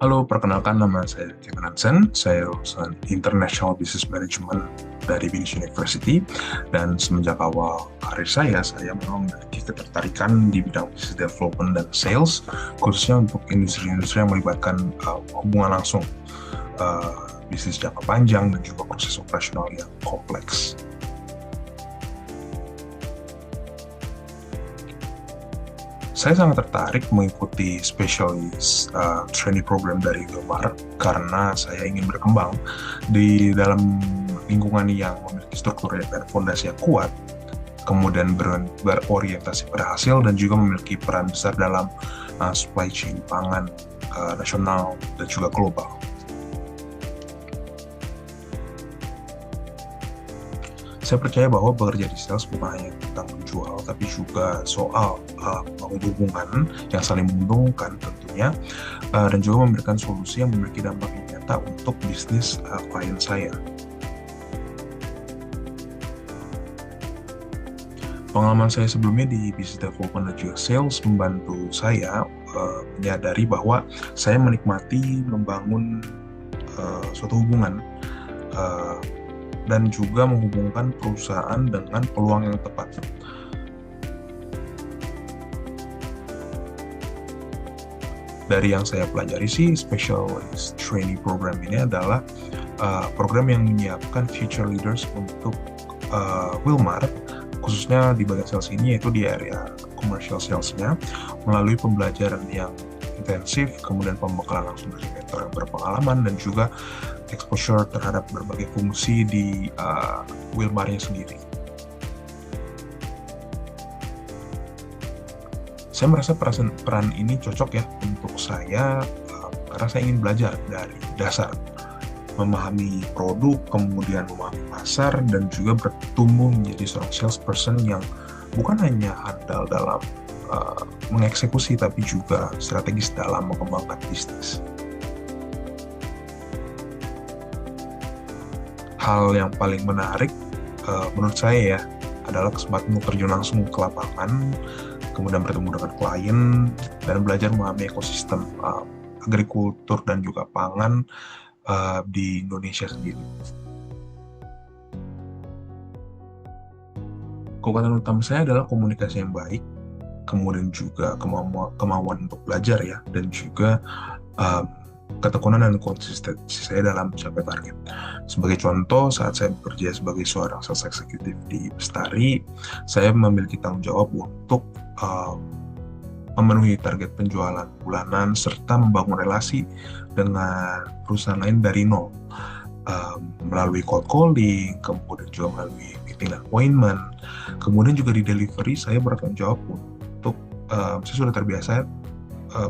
Halo, perkenalkan nama saya Kevin Hansen. Saya lulusan International Business Management dari Binus University. Dan semenjak awal karir saya memang memiliki ketertarikan di bidang business development dan sales, khususnya untuk industri-industri yang melibatkan hubungan langsung bisnis jangka panjang dan juga proses operasional yang kompleks. Saya sangat tertarik mengikuti specialist training program dari Wilmar karena saya ingin berkembang di dalam lingkungan yang memiliki struktur dan fondasi yang kuat, kemudian berorientasi pada hasil dan juga memiliki peran besar dalam supply chain pangan nasional dan juga global. Saya percaya bahwa bekerja di sales bukan hanya tentang menjual, tapi juga soal membangun hubungan yang saling menguntungkan tentunya, dan juga memberikan solusi yang memiliki dampak yang nyata untuk bisnis klien saya. Pengalaman saya sebelumnya di business development dan juga sales membantu saya menyadari bahwa saya menikmati membangun suatu hubungan dan juga menghubungkan perusahaan dengan peluang yang tepat. Dari yang saya pelajari sih, specialist training program ini adalah program yang menyiapkan future leaders untuk Wilmar, khususnya di bagian sales ini, yaitu di area commercial sales-nya, melalui pembelajaran yang intensif, kemudian pembekalan langsung dari mentor yang berpengalaman, dan juga exposure terhadap berbagai fungsi di Wilmarnya sendiri. Saya merasa peran ini cocok ya untuk saya karena saya ingin belajar dari dasar, memahami produk, kemudian memahami pasar, dan juga bertumbuh menjadi seorang salesperson yang bukan hanya handal dalam mengeksekusi, tapi juga strategis dalam mengembangkan bisnis. Hal yang paling menarik menurut saya ya adalah kesempatan untuk terjun langsung ke lapangan, kemudian bertemu dengan klien dan belajar memahami ekosistem agrikultur dan juga pangan di Indonesia sendiri. Kekuatan utama saya adalah komunikasi yang baik, kemudian juga kemauan untuk belajar ya, dan juga ketekunan dan konsistensi saya dalam mencapai target. Sebagai contoh, saat saya bekerja sebagai seorang sales executive di Bestari, saya memiliki tanggung jawab untuk memenuhi target penjualan bulanan serta membangun relasi dengan perusahaan lain dari nol, melalui cold calling, kemudian juga melalui meeting appointment, kemudian juga di delivery saya bertanggung jawab untuk saya sudah terbiasa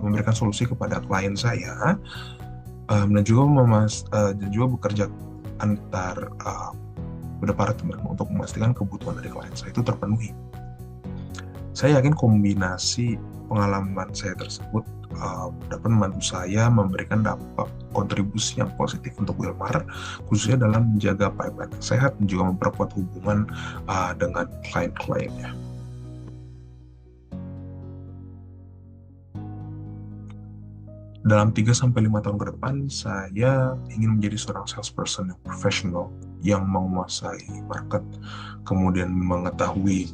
memberikan solusi kepada klien saya, dan juga bekerja antar departemen untuk memastikan kebutuhan dari klien saya itu terpenuhi. Saya yakin kombinasi pengalaman saya tersebut dapat membantu saya memberikan dampak kontribusi yang positif untuk Wilmar, khususnya dalam menjaga pipeline yang sehat dan juga memperkuat hubungan dengan klien-kliennya. Dalam 3-5 tahun ke depan, saya ingin menjadi seorang salesperson yang profesional, yang menguasai market, kemudian mengetahui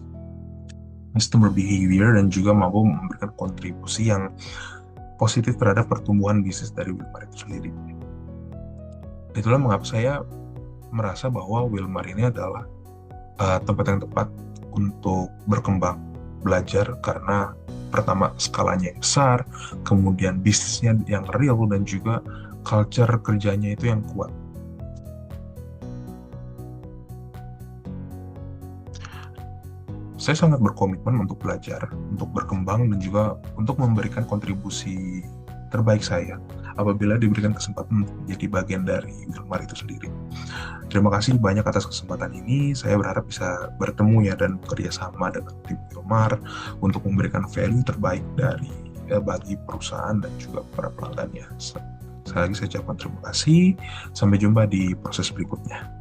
customer behavior, dan juga mampu memberikan kontribusi yang positif terhadap pertumbuhan bisnis dari Wilmar itu sendiri. Itulah mengapa saya merasa bahwa Wilmar ini adalah tempat yang tepat untuk berkembang, belajar, karena pertama skalanya yang besar, kemudian bisnisnya yang real, dan juga culture kerjanya itu yang kuat. Saya sangat berkomitmen untuk belajar, untuk berkembang, dan juga untuk memberikan kontribusi terbaik saya apabila diberikan kesempatan untuk menjadi bagian dari Wilmar itu sendiri. Terima kasih banyak atas kesempatan ini. Saya berharap bisa bertemu ya dan bekerja sama dengan tim Wilmar untuk memberikan value terbaik bagi perusahaan dan juga para pelanggannya. Sekali lagi saya ucapkan terima kasih. Sampai jumpa di proses berikutnya.